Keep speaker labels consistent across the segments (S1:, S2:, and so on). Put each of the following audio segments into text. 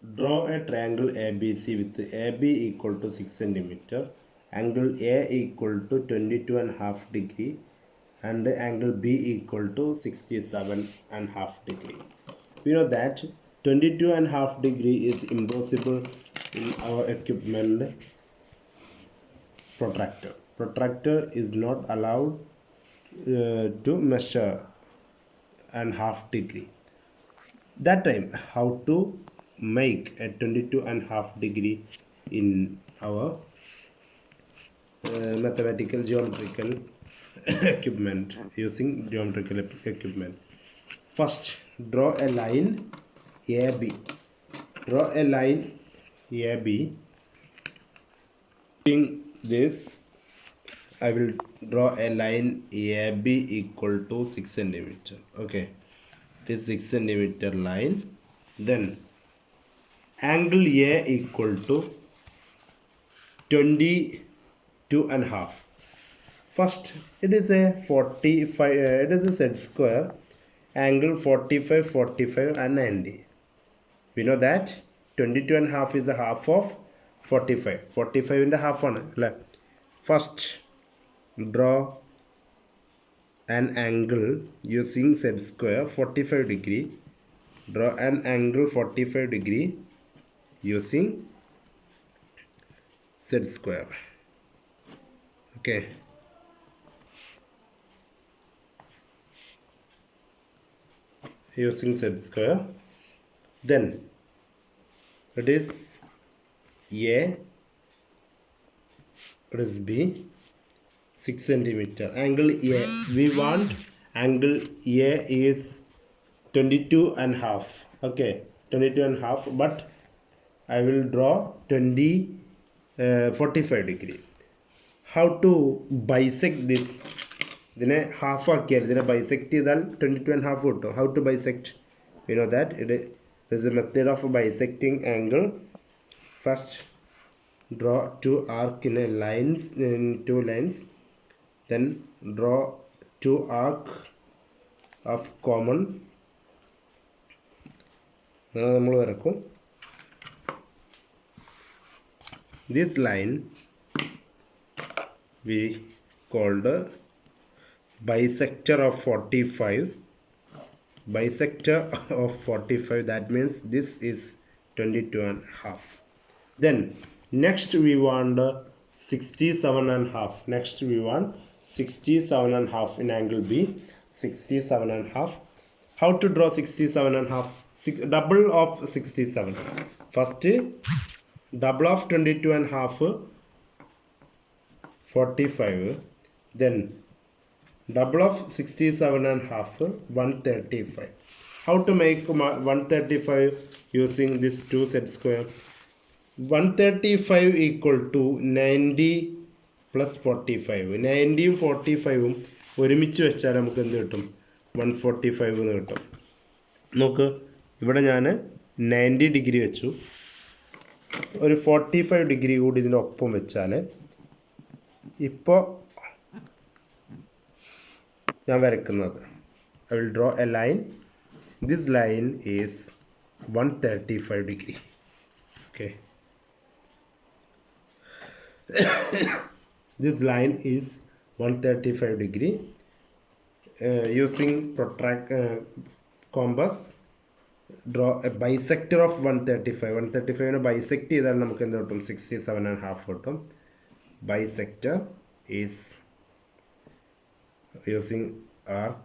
S1: Draw a triangle ABC with AB equal to 6 centimeter, angle A equal to 22.5 degree, and angle B equal to 67.5 degree. We know that 22.5 degree is impossible in our equipment protractor. Protractor is not allowed to measure and half degree. That time, how to make a 22.5 degree in our mathematical geometrical equipment, using geometrical equipment. First, draw a line AB. Draw a line AB. Using this, I will draw a line AB equal to 6 centimeter. Okay, this 6 centimeter line. Then angle A equal to 22.5. First, it is a 45. It is a set square. Angle 45, 45, and 90. We know that 22.5 is a half of 45. 45 in the half one. First, draw an angle using set square 45 degree. Draw an angle 45 degree using set square. Okay. Using set square. Then it is A, it is B, 6 centimeter. Angle A, we want angle A is 22.5. Okay, 22.5, but I will draw 45 degree. How to bisect this? Then half then bisect is 22.5 photo. How to bisect? You know that it is a method of bisecting angle. First, draw two arc in a lines in two lines. Then draw two arc of common. This line we called bisector of 45. Bisector of 45, that means this is 22.5. Then next we want 67.5. Next we want 67.5 in angle B. 67.5. How to draw 67.5? Double of 67. First, double of 22.5, 45. Then double of 67.5, 135. How to make 135 using this two set square? 135 equal to 90 plus 45. 90 45 ഒരുമിച്ച് വെച്ചാൽ നമുക്ക് എന്ത് കിട്ടും? 145 എന്ന് കിട്ടും. നോക്ക്, ഇവിടെ ഞാൻ 90 ഡിഗ്രി വെച്ചു. ഒരു 45 ഡിഗ്രി കൂടി ഇതിനൊപ്പം വെച്ചാൽ ഇപ്പോൾ ഞാൻ വരയ്ക്കുന്നത്, I will draw a line. This line is 135 degree. Okay. This line is 135 degree. Using compass, draw a bisector of 135. 135 bisect ചെയ്താൽ നമുക്ക് എന്ത് കിട്ടും? 67.5 കിട്ടും. Bisector is using arc.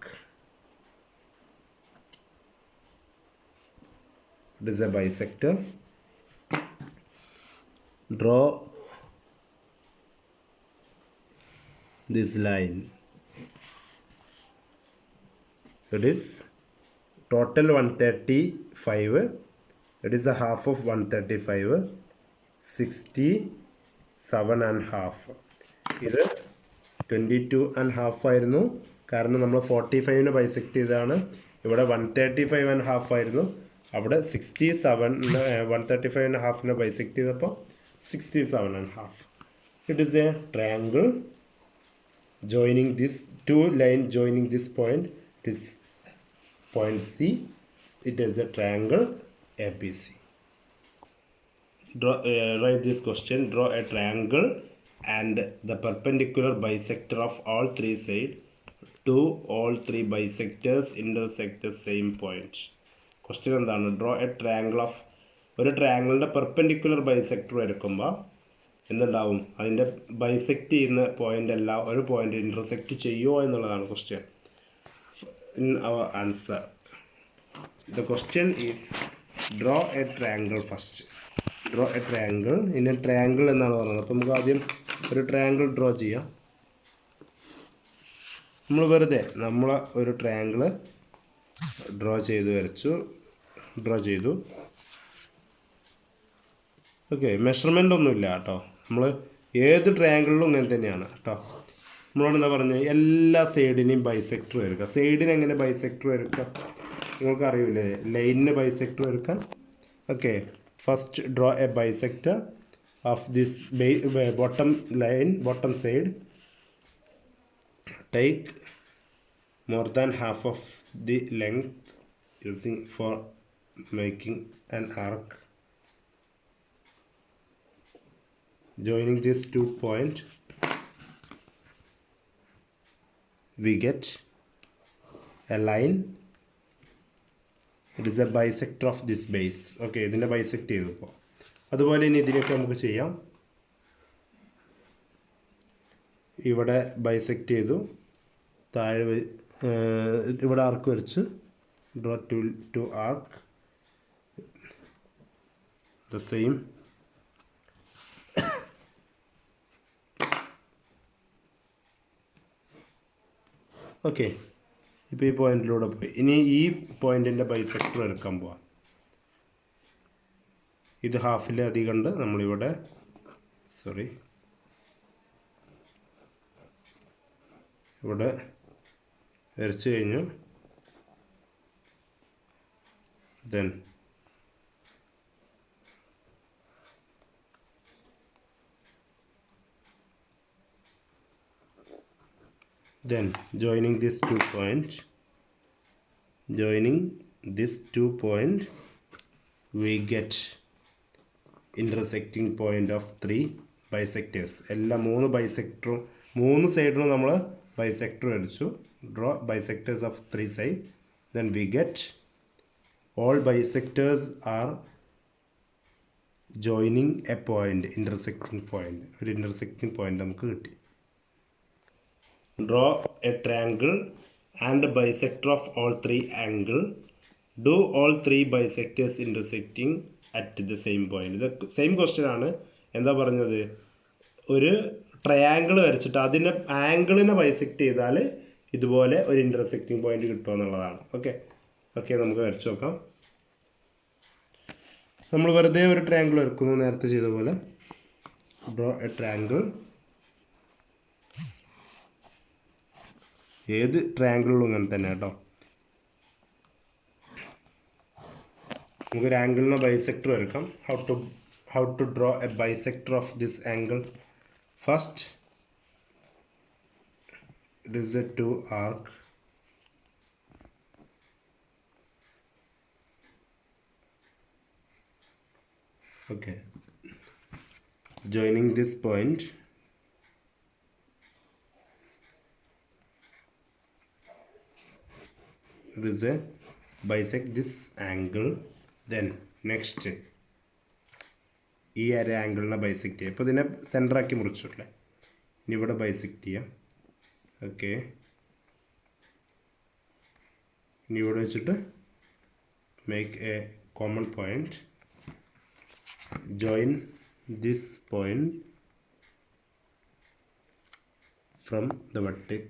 S1: It is a bisector. Draw this line. It is total 135. It is a half of 135. 67.5. ഇത് 22.5 ആയിരുന്നു. കാരണം നമ്മൾ 45ന് bisect ചെയ്തതാണ്. ഇവിടെ 135.5 ആയിരുന്നു. അവിടെ 135.5ന് ബൈസെക്ട് ചെയ്തപ്പോൾ 67.5. It is a triangle joining this two line joining this point. It is point C. It is a triangle ABC. write this question. Draw a triangle and the perpendicular bisector of all three sides to all three bisectors intersect the same point. Question എന്താണ്? Draw a triangle of ഒരു ട്രയാങ്കിളിൻ്റെ perpendicular bisector വരയ്ക്കുമ്പോൾ എന്തുണ്ടാവും? അതിൻ്റെ bisect ചെയ്യുന്ന point എല്ലാം ഒരു point intersect ചെയ്യുമോ എന്നുള്ളതാണ് question. In our answer, the question is draw a triangle first. Draw a triangle. In a triangle എന്നാണ് പറയുന്നത്. അപ്പോൾ നമുക്ക് ആദ്യം ഒരു ട്രയാങ്കിൾ ഡ്രോ ചെയ്യാം. നമ്മൾ വെറുതെ ഒരു ട്രയാങ്കിൾ ഡ്രോ ചെയ്തു. ഓക്കെ, മെഷർമെൻ്റ് ഒന്നുമില്ല കേട്ടോ. നമ്മൾ ഏത് ട്രയാങ്കിളിലും ഇങ്ങനെ തന്നെയാണ് കേട്ടോ. നമ്മളോട് എന്താ പറഞ്ഞത്? എല്ലാ സൈഡിനെയും ബൈസെക്ടർ വരയ്ക്കുക. സൈഡിന് എങ്ങനെ ബൈസെക്ടർ വരയ്ക്കുക? നിങ്ങൾക്ക് അറിയില്ലേ ലൈനിന് ബൈസെക്ടർ വരയ്ക്കാൻ? Okay, first draw a bisector of this bottom side. Take more than half of the length using for making an arc. Joining these 2 points, we get a line. It is a bisector of this base. Okay, ഇതിനെ bisect ചെയ്തു. ഇപ്പോൾ അതുപോലെ ഇനി ഇതിനൊക്കെ നമുക്ക് ചെയ്യാം. ഇവിടെ bisect ചെയ്തു, താഴെ ഇവിടെ ആർക്ക് വരച്ച് draw to arc the same. Okay, ഇപ്പോൾ ഈ പോയിന്റിലൂടെ പോയി. ഇനി ഈ പോയിന്റിൻ്റെ ബൈസെക്ടർ എടുക്കാൻ പോവാം. ഇത് ഹാഫിലധികം ഉണ്ട്. നമ്മളിവിടെ ഇവിടെ വരച്ച് കഴിഞ്ഞു. Then joining these 2 points, we get intersecting point of 3 bisectors. എല്ലാ 3 ബൈസെക്ടറും 3 സൈഡിലും നമ്മൾ ബൈസെക്ടർ അടിച്ചു. Draw bisectors of 3 sides. Then we get all bisectors are joining a point, intersecting point. ഒരു intersecting point നമുക്ക് കിട്ടി. Draw a triangle and a bisector of all 3 angles. Do all 3 bisectors intersecting at the same point. ഇത് same question ആണ്. എന്താ പറഞ്ഞത്? ഒരു triangle വരച്ചിട്ട് അതിൻ്റെ ആംഗിളിനെ ബൈസെക്റ്റ് ചെയ്താൽ ഇതുപോലെ ഒരു ഇൻ്റർസെക്റ്റിംഗ് പോയിന്റ് കിട്ടുമെന്നുള്ളതാണ്. ഓക്കെ, നമുക്ക് വരച്ച് നോക്കാം. നമ്മൾ വെറുതെ ഒരു ട്രയാങ്കിൾ വരക്കുന്നു, നേരത്തെ ചെയ്ത പോലെ. Draw a triangle. ഏത് ട്രയാങ്കിളിലും ഇങ്ങനെ തന്നെ കേട്ടോ. നമുക്കൊരു ആംഗിളിന് ബൈസെക്ടർ വരക്കാം. How to draw a bisector of this angle? First, it is a 2 arc. Okay, joining this point, it is a bisect this angle. Then next ഈ ഒരു ആംഗിളിനെ ബൈസെക്റ്റ് ചെയ്യുക. ഇപ്പോൾ ഇതിനെ സെൻറ്ററാക്കി മുറിച്ചിട്ടില്ലേ, ഇനി ഇവിടെ ബൈസെക്റ്റ് ചെയ്യാം. ഓക്കെ, ഇനി ഇവിടെ വെച്ചിട്ട് make a common point. Join this point from the vertex.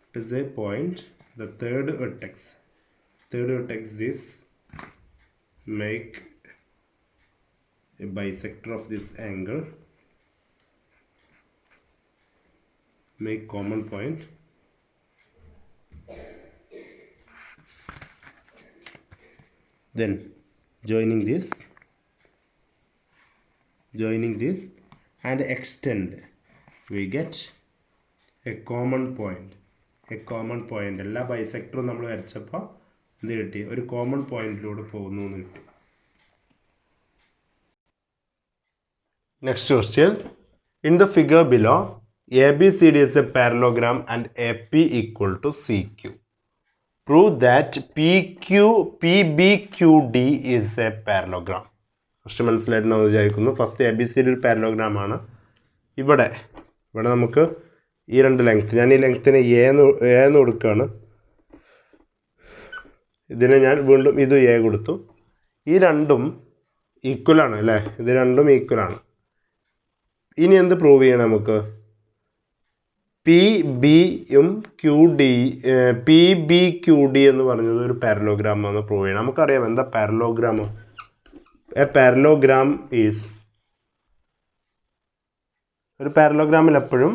S1: It is a point, the third vertex this. Make a bisector of this angle. Make common point. Then joining this and extend, we get a common point. എല്ലാ ബൈസെക്ടറും നമ്മൾ വരച്ചപ്പോൾ എന്ത് കിട്ടി? ഒരു common പോയിന്റിലൂടെ പോകുന്നു എന്ന് കിട്ടി. Next question. In the figure below, ABCD is a parallelogram and AP equal to CQ. Prove that PBQD is a parallelogram. First മനസ്സിലായിട്ടുണ്ടെന്ന് വിചാരിക്കുന്നു. ഫസ്റ്റ് ABCD ഒരു പാരലോഗ്രാം ആണ്. ഇവിടെ നമുക്ക് ഈ രണ്ട് ലെങ്ത്, ഞാൻ ഈ ലെങ്ത്തിന് എ എന്ന് കൊടുക്കുകയാണ്. ഇതിനെ ഞാൻ വീണ്ടും ഇത് എ കൊടുത്തു. ഈ രണ്ടും ഈക്വലാണ് അല്ലേ? ഇത് രണ്ടും ഈക്വലാണ്. ഇനി എന്ത് പ്രൂവ് ചെയ്യണം നമുക്ക്? PBQD എന്ന് പറഞ്ഞത് ഒരു പാരലോഗ്രാം എന്ന് പ്രൂവ് ചെയ്യണം. നമുക്കറിയാം എന്താ പാരലോഗ്രാം. എ പാരലോഗ്രാം ഈസ്, ഒരു പാരലോഗ്രാമിൽ എപ്പോഴും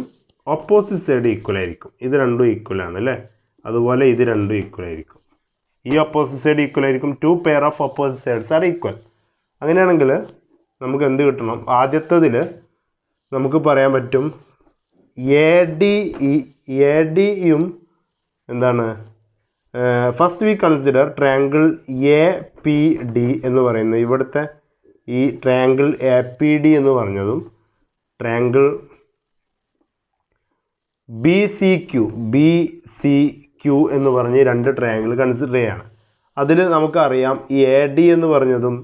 S1: ഓപ്പോസിറ്റ് സൈഡ് ഈക്വൽ ആയിരിക്കും. ഇത് രണ്ടും ഈക്വൽ ആണ് അല്ലേ? അതുപോലെ ഇത് രണ്ടും ഈക്വൽ ആയിരിക്കും. ഈ ഓപ്പോസിറ്റ് സൈഡ് ഈക്വൽ ആയിരിക്കും. 2 pair of opposite sides are equal. അങ്ങനെയാണെങ്കിൽ നമുക്ക് എന്ത് കിട്ടണം? ആദ്യത്തതിൽ നമുക്ക് പറയാൻ പറ്റും ADയും എന്താണ്? First we consider triangle APD എന്ന് പറയുന്നത്. ഇവിടുത്തെ ഈ ട്രയാങ്കിൾ APD എന്ന് പറഞ്ഞതും ട്രയാങ്കിൾ BCQ എന്ന് പറഞ്ഞ് രണ്ട് ട്രയാങ്കിൾ കൺസിഡർ ചെയ്യാണ്. അതിൽ നമുക്കറിയാം ഈ AD എന്ന് പറഞ്ഞതും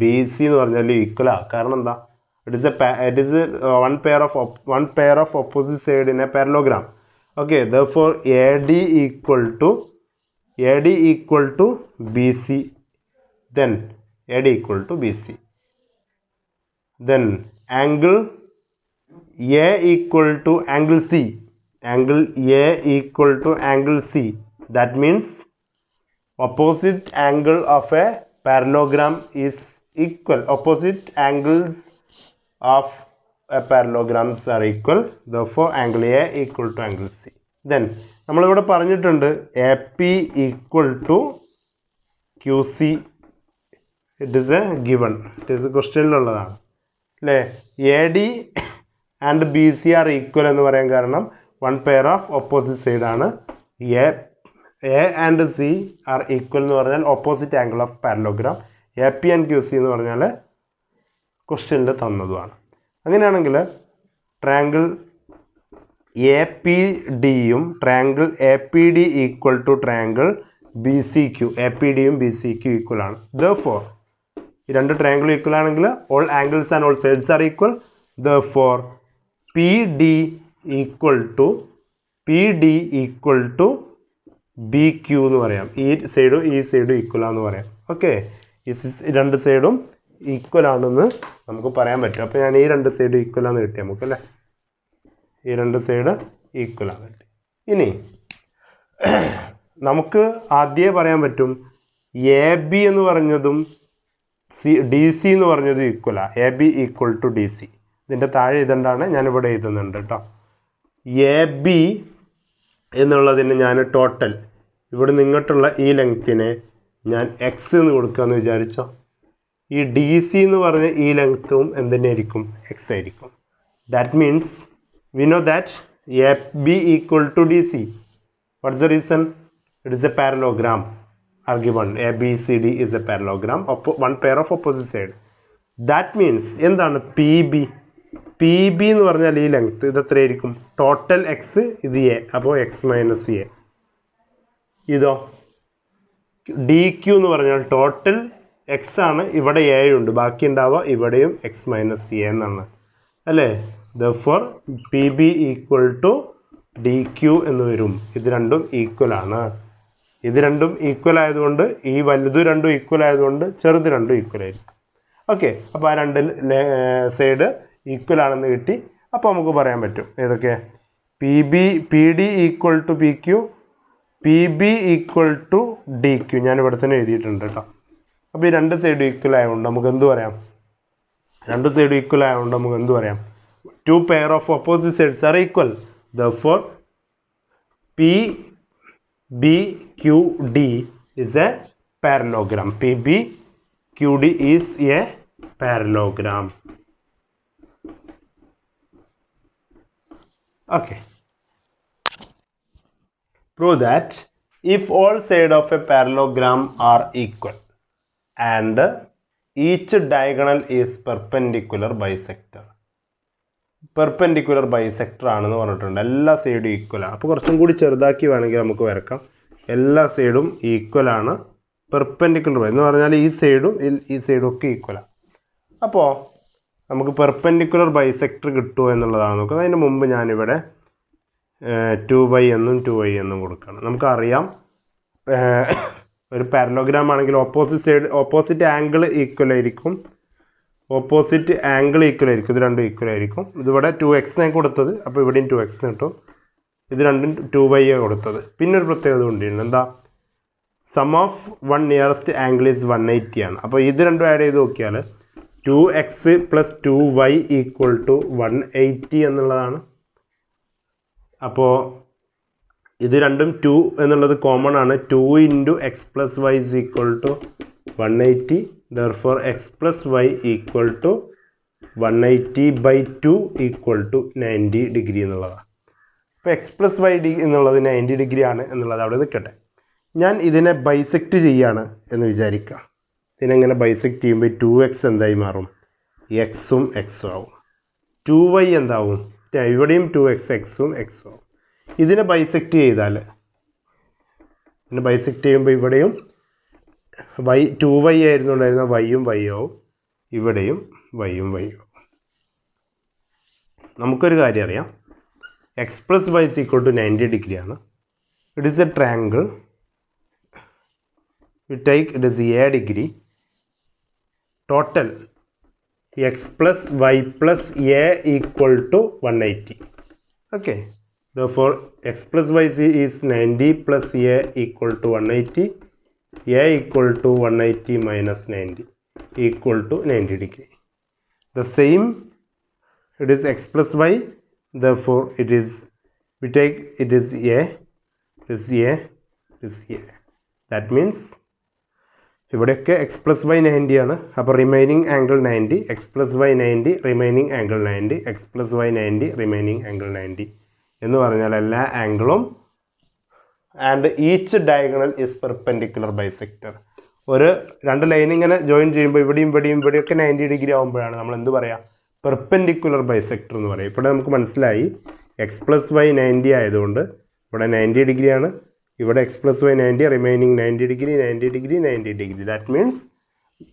S1: BC എന്ന് പറഞ്ഞാൽ ഈക്വലാണ്. കാരണം എന്താ? it is one pair of opposite side in a parallelogram. Okay, therefore AD equal to BC. Then AD equal to BC. Then angle A equal to angle C. Angle A equal to angle C. That means opposite angle of a parallelogram is equal. Opposite angles of a parallelograms are equal. Therefore angle A equal to angle C. Then നമ്മളിവിടെ പറഞ്ഞിട്ടുണ്ട് AP equal to QC. It is a given. It is a ക്വസ്റ്റ്യനിലുള്ളതാണ് അല്ലേ? AD and BC are equal എന്ന് പറയാൻ കാരണം one pair of opposite side ആണ്. A and C are equal എന്ന് പറഞ്ഞാൽ opposite angle of parallelogram. AP and QC എന്ന് പറഞ്ഞാൽ ക്വസ്റ്റ്യനിൽ തന്നതുമാണ്. അങ്ങനെയാണെങ്കിൽ ട്രയാങ്കിൾ APDയും triangle APD equal to triangle BCQ. APDയും BCQ ഈക്വൽ ആണ്. Therefore ഈ രണ്ട് ട്രയാങ്കിൾ ഈക്വൽ ആണെങ്കിൽ all angles and all sides are equal. Therefore PD equal to BQ എന്ന് പറയാം. ഈ സൈഡും ഈക്വൽ ആണെന്ന് പറയാം. ഓക്കെ, ഈ രണ്ട് സൈഡും ഈക്വൽ ആണെന്ന് നമുക്ക് പറയാൻ പറ്റും. അപ്പോൾ ഞാൻ ഈ രണ്ട് സൈഡ് ഈക്വൽ ആണെന്ന് കിട്ടി നമുക്ക് അല്ലേ? ഈ രണ്ട് സൈഡ് ഈക്വൽ ആണ് കിട്ടി. ഇനി നമുക്ക് ആദ്യമേ പറയാൻ പറ്റും AB എന്ന് പറഞ്ഞതും DC എന്ന് പറഞ്ഞതും ഈക്വലാണ്. AB equal to DC. ഇതിൻ്റെ താഴെ ഇതുകൊണ്ടാണ് ഞാനിവിടെ എഴുതുന്നുണ്ട് കേട്ടോ. AB എന്നുള്ളതിന് ഞാൻ ടോട്ടൽ ഇവിടെ നിങ്ങോട്ടുള്ള ഈ ലെങ്ത്തിനെ ഞാൻ X എന്ന് കൊടുക്കുകയെന്ന് വിചാരിച്ചോ. ഈ DC എന്ന് പറഞ്ഞ ഈ ലെങ്ത്തും എന്തിനായിരിക്കും? X ആയിരിക്കും. That means we know that AB equal to DC. What's the reason? It is a parallelogram are given. ABCD is a parallelogram, one pair of opposite side. That means എന്താണ് PB എന്ന് പറഞ്ഞാൽ ഈ length ഇത് എത്രയായിരിക്കും? Total X, ഇത് A, അപ്പോൾ X minus A. ഇതോ DQ എന്ന് പറഞ്ഞാൽ ടോട്ടൽ X ആണ്, ഇവിടെ A ഉണ്ട്, ബാക്കി ഉണ്ടാവുക ഇവിടെയും X മൈനസ് A എന്നാണ് അല്ലേ? therefore PB equal to DQ എന്ന് വരും. ഇത് രണ്ടും ഈക്വൽ ആണ്. ഇത് രണ്ടും ഈക്വൽ ആയതുകൊണ്ട് ഈ വലുത് രണ്ടും ഈക്വൽ ആയതുകൊണ്ട് ചെറുത് രണ്ടും ഈക്വൽ ആയിരിക്കും. ഓക്കെ, അപ്പോൾ ആ രണ്ട് സൈഡ് ഈക്വൽ ആണെന്ന് കിട്ടി. അപ്പോൾ നമുക്ക് പറയാൻ പറ്റും ഏതൊക്കെ? PD equal to PQ, PB equal to DQ. ഞാൻ ഇവിടെ തന്നെ എഴുതിയിട്ടുണ്ട് കേട്ടോ. അപ്പോൾ ഈ രണ്ട് സൈഡ് ഈക്വൽ ആയതുകൊണ്ട് നമുക്ക് എന്ത് പറയാം? രണ്ട് സൈഡ് ഈക്വൽ ആയതുകൊണ്ട് നമുക്ക് എന്ത് പറയാം? Two pair of opposite sides are equal. therefore PBQD is a parallelogram. PBQD is a parallelogram. Okay. Prove that if all sides of a parallelogram are equal and each diagonal is perpendicular bisector, perpendicular bisector ആണെന്ന് പറഞ്ഞിട്ടുണ്ട്. എല്ലാ സൈഡും ഈക്വലാണ്. അപ്പോൾ കുറച്ചും കൂടി ചെറുതാക്കി വേണമെങ്കിൽ നമുക്ക് വരക്കാം. എല്ലാ സൈഡും ഈക്വലാണ്. പെർപെൻഡിക്കുലർ എന്ന് പറഞ്ഞാൽ ഈ സൈഡും ഒക്കെ ഈക്വലാണ്. അപ്പോൾ നമുക്ക് പെർപെൻഡിക്കുലർ ബൈസെക്ടർ കിട്ടുമോ എന്നുള്ളതാണ് നോക്കുക. അതിന് മുമ്പ് ഞാനിവിടെ 2y എന്നും 2y എന്നും കൊടുക്കണം. നമുക്കറിയാം ഒരു പാരലോഗ്രാം ആണെങ്കിൽ ഓപ്പോസിറ്റ് ആംഗിൾ ഈക്വൽ ആയിരിക്കും. ഇത് രണ്ടും ഈക്വൽ ആയിരിക്കും. ഇതിവിടെ 2x കൊടുത്തത്, അപ്പോൾ ഇവിടെയും 2x കിട്ടും. ഇത് രണ്ടും 2y കൊടുത്തത്. പിന്നെ ഒരു പ്രത്യേകത കൊണ്ടിരുന്നു, എന്താ, sum of one nearest angle is 180 ആണ്. അപ്പോൾ ഇത് രണ്ടും ആഡ് ചെയ്ത് നോക്കിയാൽ 2x + 2y = 180 എന്നുള്ളതാണ്. അപ്പോൾ ഇത് രണ്ടും 2 എന്നുള്ളത് കോമൺ ആണ്. 2 × x + y = 180. Therefore x + y = 180/2 = 90 degree എന്നുള്ളതാണ്. അപ്പോൾ x + y എന്നുള്ളത് 90 ഡിഗ്രി ആണ് എന്നുള്ളത് അവിടെ നിൽക്കട്ടെ. ഞാൻ ഇതിനെ ബൈസെക്റ്റ് ചെയ്യാണ് എന്ന് വിചാരിക്കുക. ഇതിനെങ്ങനെ ബൈസെക്റ്റ് ചെയ്യുമ്പോൾ 2x എന്തായി മാറും? എക്സും എക്സും ആവും. 2y എന്താവും? ഇവിടെയും 2x, എക്സും എക്സും ആവും. ഇതിനെ ബൈസെക്റ്റ് ചെയ്താൽ, ഇവിടെയും 2y ആയിരുന്നു ഉണ്ടായിരുന്ന y ആവും, ഇവിടെയും y ആവും. നമുക്കൊരു കാര്യം അറിയാം, x + y = 90 ഡിഗ്രി ആണ്. It is A triangle. It is a degree. Total x + y + a = 180. Okay. Therefore x + y is 90 + a = 180. a = 180 - 90 = 90 degree. The same, it is x + y. Therefore it is a, this a. That means ഇവിടെയൊക്കെ x + y 90 ആണ്. അപ്പോൾ remaining angle 90, x + y 90, remaining angle 90, x + y 90, remaining angle 90 എന്ന് പറഞ്ഞാൽ എല്ലാ ആംഗിളും and each diagonal is perpendicular bisector. ഒരു രണ്ട് line ഇങ്ങനെ ജോയിൻ ചെയ്യുമ്പോൾ ഇവിടെയൊക്കെ 90 ഡിഗ്രി ആകുമ്പോഴാണ് നമ്മൾ എന്ത് പറയുക? പെർപെൻഡിക്കുലർ ബൈസെക്ടർ എന്ന് പറയും. ഇവിടെ നമുക്ക് മനസ്സിലായി x + y 90 ആയതുകൊണ്ട് ഇവിടെ 90 ഡിഗ്രിയാണ്. ഇവിടെ x + y 90, remaining 90 degree, 90 degree, 90 degree. That means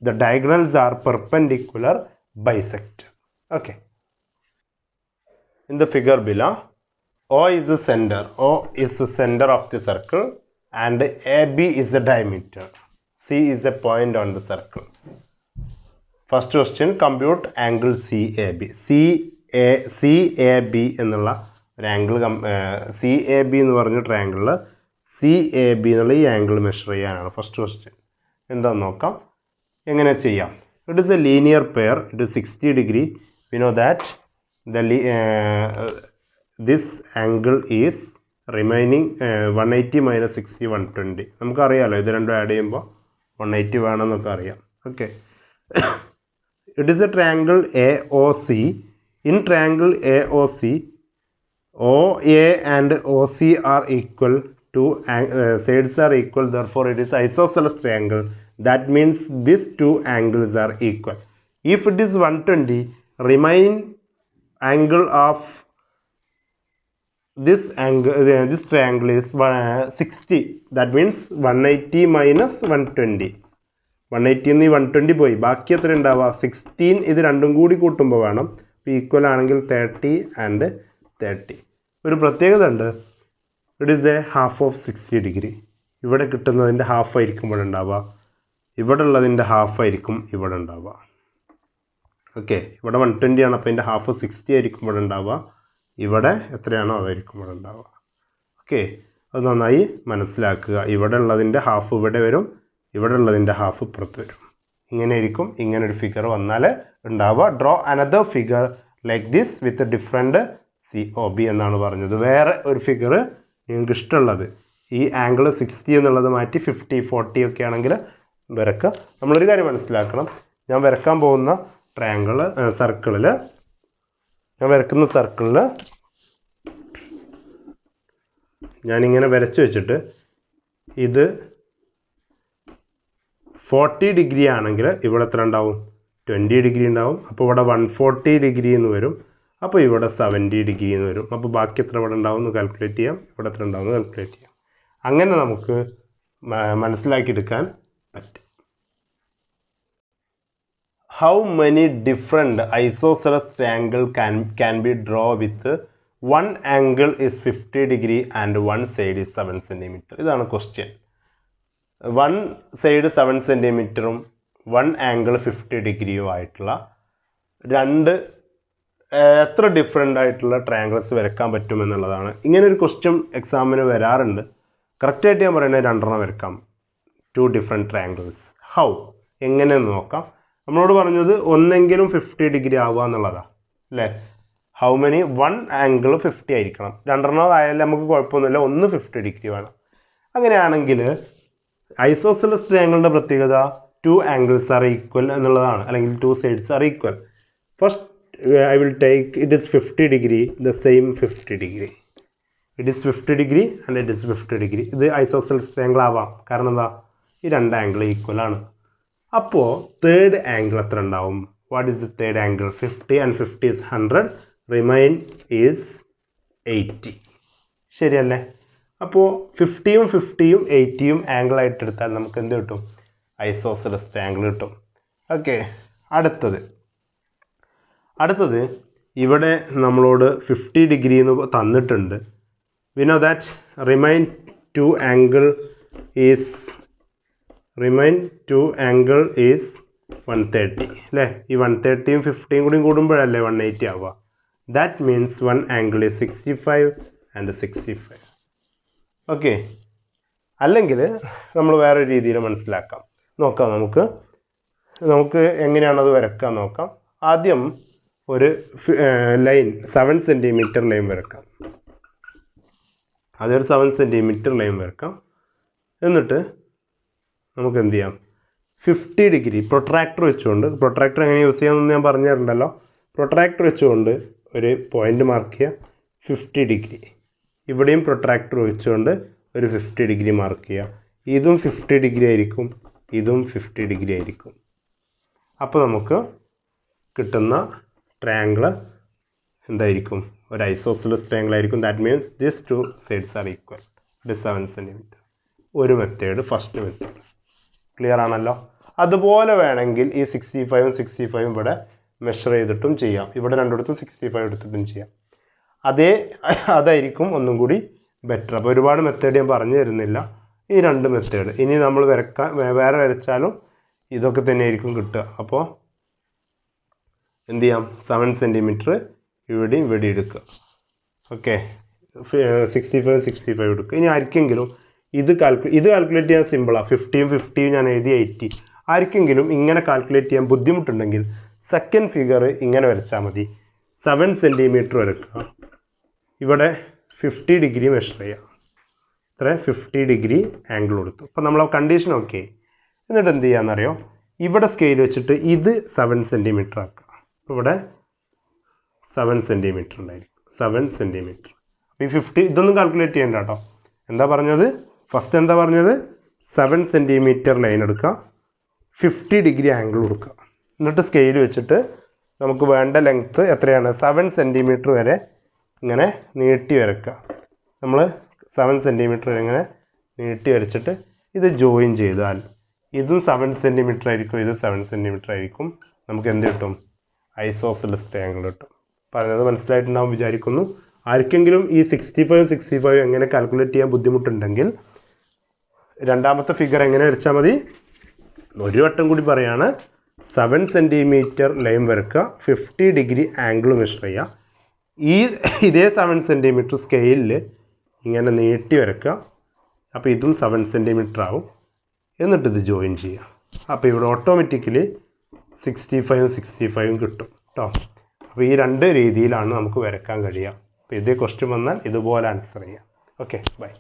S1: the diagonals are perpendicular bisector. Okay. In the figure below, O is the center. O is the center of the circle and AB is the diameter. C is a point on the circle. First question, compute angle CAB. CAB എന്നുള്ള ഒരു angle, CAB എന്ന് പറഞ്ഞ ട്രയാങ്കിളിൽ CAB എന്നുള്ള ഈ angle measure ചെയ്യാനാണ് first question. എന്താണെന്ന് നോക്കാം, എങ്ങനെ ചെയ്യാം. It is A linear pair. It is 60 degree. V know that this angle is remaining 180 - 60 120. നമുക്കറിയാമല്ലോ, ഇത് രണ്ടും ആഡ് ചെയ്യുമ്പോൾ 180 വേണമെന്നൊക്കെ അറിയാം. Okay. It is A triangle AOC. In triangle AOC, OA and OC are equal to sides are equal. Therefore it is isosceles triangle. That means these two angles are equal. If it is 120, remain angle of this triangle is 60. That means 180 - 120. 180 നിന്ന് 120 പോയി, ബാക്കി എത്ര ഉണ്ടാവുക? 16. ഇത് രണ്ടും കൂടി കൂട്ടുമ്പോൾ വേണം. ഈക്വൽ ആണെങ്കിൽ 30 and 30. ഒരു പ്രത്യേകത ഉണ്ട്. It is A half of 60 degree. ഇവിടെ കിട്ടുന്നതിൻ്റെ ഹാഫ് ആയിരിക്കും ഇവിടെ ഉണ്ടാവുക, ഇവിടെ ഉള്ളതിൻ്റെ ഹാഫ് ആയിരിക്കും ഇവിടെ ഉണ്ടാവുക. ഓക്കെ. ഇവിടെ 120 ആണ്, അപ്പോൾ ഇതിൻ്റെ ഹാഫ് 60 ആയിരിക്കും ഇവിടെ ഉണ്ടാവുക. ഇവിടെ എത്രയാണോ അതായിരിക്കും ഇവിടെ ഉണ്ടാവുക. ഓക്കെ. അത് നന്നായി മനസ്സിലാക്കുക. ഇവിടെ ഉള്ളതിൻ്റെ ഹാഫ് ഇവിടെ വരും, ഇവിടെ ഉള്ളതിൻ്റെ ഹാഫ് ഇപ്പുറത്ത് വരും. ഇങ്ങനെയായിരിക്കും ഇങ്ങനൊരു ഫിഗർ വന്നാൽ ഉണ്ടാവുക. Draw another figure like this with different COB എന്നാണ് പറഞ്ഞത്. വേറെ ഒരു ഫിഗർ നിങ്ങൾക്ക് ഇഷ്ടമുള്ളത്, ഈ ആംഗിൾ 60 എന്നുള്ളത് മാറ്റി 50, 40 ഒക്കെ ആണെങ്കിൽ വരക്കുക. നമ്മളൊരു കാര്യം മനസ്സിലാക്കണം, ഞാൻ വരക്കാൻ പോകുന്ന സർക്കിളിൽ ഞാനിങ്ങനെ വരച്ച് വെച്ചിട്ട് ഇത് 40 ഡിഗ്രി ആണെങ്കിൽ ഇവിടെ എത്ര ഉണ്ടാവും? 20 ഡിഗ്രി ഉണ്ടാവും. അപ്പോൾ ഇവിടെ 140 ഡിഗ്രി എന്ന് വരും. അപ്പോൾ ഇവിടെ 70 ഡിഗ്രി എന്ന് വരും. അപ്പോൾ ബാക്കി എത്ര ഇവിടെ ഉണ്ടാവും എന്ന് കാൽക്കുലേറ്റ് ചെയ്യാം, ഇവിടെ എത്ര ഉണ്ടാവും എന്ന് കാൽക്കുലേറ്റ് ചെയ്യാം. അങ്ങനെ നമുക്ക് മനസ്സിലാക്കിയെടുക്കാൻ പറ്റും. How many different isosceles triangle can be drawn with one angle is 50 degree and one side is 7 cm? ഇതാണ് ക്വസ്റ്റ്യൻ. വൺ സൈഡ് 7 സെൻറ്റിമീറ്ററും വൺ ആംഗിൾ 50 ഡിഗ്രിയും ആയിട്ടുള്ള രണ്ട് എത്ര ഡിഫറെൻ്റ് ആയിട്ടുള്ള ട്രയാങ്കിൾസ് വരയ്ക്കാൻ പറ്റുമെന്നുള്ളതാണ്. ഇങ്ങനെ ഒരു ക്വസ്റ്റ്യൻ എക്സാമിന് വരാറുണ്ട്. കറക്റ്റായിട്ട് ഞാൻ പറയുന്നത് 2 വരയ്ക്കാം, 2 ഡിഫറെൻറ്റ് ട്രയാങ്കിൾസ്. ഹൗ, എങ്ങനെയെന്ന് നോക്കാം. നമ്മളോട് പറഞ്ഞത് ഒന്നെങ്കിലും 50 ഡിഗ്രി ആവുക എന്നുള്ളതാണ് അല്ലേ. ഹൗ മെനി, വൺ ആംഗിൾ 50 ആയിരിക്കണം. 2 ആയാലും നമുക്ക് കുഴപ്പമൊന്നുമില്ല, ഒന്ന് 50 ഡിഗ്രി വേണം. അങ്ങനെയാണെങ്കിൽ ഐസോസെലസ് ട്രയാങ്കിളിൻ്റെ പ്രത്യേകത 2 ആംഗിൾസ് ആർ ഈക്വൽ എന്നുള്ളതാണ്, അല്ലെങ്കിൽ 2 sides are equal. First I will take, it is 50 degree, the same 50 degree. It is 50 degree and it is 50 degree. ഇത് ഐസോസെലസ് ട്രയാങ്കിൾ ആവാം, കാരണം എന്താ, ഈ 2 ആംഗിൾ ഈക്വൽ ആണ്. അപ്പോൾ തേർഡ് ആംഗിൾ എത്ര ഉണ്ടാവും? What is the third angle? 50 and 50 is 100, remain is 80. ശരിയല്ലേ? അപ്പോൾ 50യും 50യും 80യും ആംഗിളായിട്ട് എടുത്താൽ നമുക്ക് എന്ത് കിട്ടും? ഐസോസെലസ് ട്രയാങ്കിൾ കിട്ടും. ഓക്കെ, അടുത്തത് ഇവിടെ നമ്മളോട് 50 ഡിഗ്രി എന്ന് തന്നിട്ടുണ്ട്. V know that remain 2 angle is 130 അല്ലേ. ഈ 130യും 50യും കൂടി കൂടുമ്പോഴല്ലേ 180 ആവുക. That means 1 angle is 65 and 65. Okay, അല്ലെങ്കിൽ നമ്മൾ വേറൊരു രീതിയിൽ മനസ്സിലാക്കാം. നോക്കാം, നമുക്ക് എങ്ങനെയാണത് വരക്കാൻ നോക്കാം. ആദ്യം ഒരു ലൈൻ 7 സെൻറ്റിമീറ്റർ ലൈൻ വരക്കാം. അതൊരു 7 സെൻറ്റിമീറ്റർ ലൈൻ വരക്കാം. എന്നിട്ട് നമുക്ക് എന്ത് ചെയ്യാം, 50 ഡിഗ്രി പ്രൊട്രാക്ടർ വെച്ചുകൊണ്ട്, പ്രൊട്രാക്ടർ എങ്ങനെ യൂസ് ചെയ്യാമെന്ന് ഞാൻ പറഞ്ഞു തരണ്ടല്ലോ. പ്രൊട്രാക്ടർ വെച്ചുകൊണ്ട് ഒരു പോയിൻ്റ് മാർക്ക് ചെയ്യുക, 50 ഡിഗ്രി. ഇവിടെയും പ്രൊട്രാക്ടർ വെച്ചുകൊണ്ട് ഒരു 50 ഡിഗ്രി മാർക്ക് ചെയ്യുക. ഇതും 50 ഡിഗ്രി ആയിരിക്കും, ഇതും 50 ഡിഗ്രി ആയിരിക്കും. അപ്പോൾ നമുക്ക് കിട്ടുന്ന ട്രയാങ്കിൾ എന്തായിരിക്കും? ഒരു ഐസോസെലസ് ട്രയാങ്കിൾ ആയിരിക്കും. That means this 2 sides are equal. It is 7 centimetre. ഒരു മെത്തേഡ്, ഫസ്റ്റ് മെത്തേഡ്. ക്ലിയർ ആണല്ലോ? അതുപോലെ വേണമെങ്കിൽ ഈ 65ഉം 65ഉം ഇവിടെ മെഷർ ചെയ്തിട്ടും ചെയ്യാം. ഇവിടെ രണ്ടിടത്തും 65 എടുത്തിട്ടും ചെയ്യാം. അതായിരിക്കും ഒന്നും കൂടി ബെറ്റർ. അപ്പോൾ ഒരുപാട് മെത്തേഡ് ഞാൻ പറഞ്ഞു തരുന്നില്ല. ഈ 2 മെത്തേഡ് ഇനി നമ്മൾ വേറെ വരച്ചാലും ഇതൊക്കെ തന്നെ ആയിരിക്കും കിട്ടുക. അപ്പോൾ എന്ത് ചെയ്യാം, 7 സെൻറ്റിമീറ്റർ ഇവിടെ എടുക്കുക. ഓക്കെ, 65 എടുക്കുക. ഇനി ആർക്കെങ്കിലും ഇത് കാൽക്കുലേറ്റ് ചെയ്യാൻ സിമ്പിളാണ്. 50യും 50യും ഞാൻ എഴുതി 80. ആർക്കെങ്കിലും ഇങ്ങനെ കാൽക്കുലേറ്റ് ചെയ്യാൻ ബുദ്ധിമുട്ടുണ്ടെങ്കിൽ സെക്കൻഡ് ഫിഗർ ഇങ്ങനെ വരച്ചാൽ മതി. 7 സെൻറ്റിമീറ്റർ വരക്കുക. ഇവിടെ 50 ഡിഗ്രി മെഷർ ചെയ്യുക. ഇത്ര 50 ഡിഗ്രി ആംഗിൾ കൊടുത്തു. അപ്പോൾ നമ്മൾ കണ്ടീഷൻ ഓക്കെ. എന്നിട്ട് എന്ത് ചെയ്യാമെന്നറിയോ, ഇവിടെ സ്കെയിൽ വെച്ചിട്ട് ഇത് 7 സെൻറ്റിമീറ്റർ ആക്കുക. ഇവിടെ 7 സെൻറ്റിമീറ്റർ ഉണ്ടായിരിക്കും, 7 സെൻറ്റിമീറ്റർ. അപ്പോൾ ഈ 50 ഇതൊന്നും കാൽക്കുലേറ്റ് ചെയ്യണ്ട കേട്ടോ. ഫസ്റ്റ് എന്താ പറഞ്ഞത് 7 സെൻറ്റിമീറ്റർ ലൈൻ എടുക്കുക, 50 ഡിഗ്രി ആംഗിൾ കൊടുക്കുക. എന്നിട്ട് സ്കെയിൽ വെച്ചിട്ട് നമുക്ക് വേണ്ട ലെങ്ത്ത് എത്രയാണ്, 7 സെൻറ്റിമീറ്റർ വരെ ഇങ്ങനെ നീട്ടി വരക്കുക. നമ്മൾ 7 സെൻറ്റിമീറ്റർ വരെ ഇങ്ങനെ നീട്ടി വരച്ചിട്ട് ഇത് ജോയിൻ ചെയ്താൽ ഇതും 7 സെൻറ്റിമീറ്റർ ആയിരിക്കും, ഇത് 7 സെൻറ്റിമീറ്റർ ആയിരിക്കും. നമുക്ക് എന്ത് കിട്ടും, ഐസോസെലസ് ട്രയാങ്കിൾ കിട്ടും. പറഞ്ഞത് മനസ്സിലായിട്ടുണ്ടാവും വിചാരിക്കുന്നു. ആർക്കെങ്കിലും ഈ 65 എങ്ങനെ കാൽക്കുലേറ്റ് ചെയ്യാൻ ബുദ്ധിമുട്ടുണ്ടെങ്കിൽ രണ്ടാമത്തെ ഫിഗർ എങ്ങനെ വരച്ചാൽ മതി, ഒരു വട്ടം കൂടി പറയാണ്. 7 സെൻറ്റിമീറ്റർ ലൈൻ വരക്കുക, 50 ഡിഗ്രി ആംഗിൾ മെഷർ ചെയ്യുക. ഇതേ 7 സെൻറ്റിമീറ്റർ സ്കെയിലിൽ ഇങ്ങനെ നീട്ടി വരക്കുക. അപ്പോൾ ഇതും 7 സെൻറ്റിമീറ്റർ ആവും. എന്നിട്ട് ഇത് ജോയിൻ ചെയ്യുക. അപ്പോൾ ഇവിടെ ഓട്ടോമാറ്റിക്കലി 65 കിട്ടും കേട്ടോ. അപ്പോൾ ഈ 2 രീതിയിലാണ് നമുക്ക് വരക്കാൻ കഴിയുക. അപ്പോൾ ഇതേ ക്വസ്റ്റ്യൻ വന്നാൽ ഇതുപോലെ ആൻസർ ചെയ്യാം. Okay, by.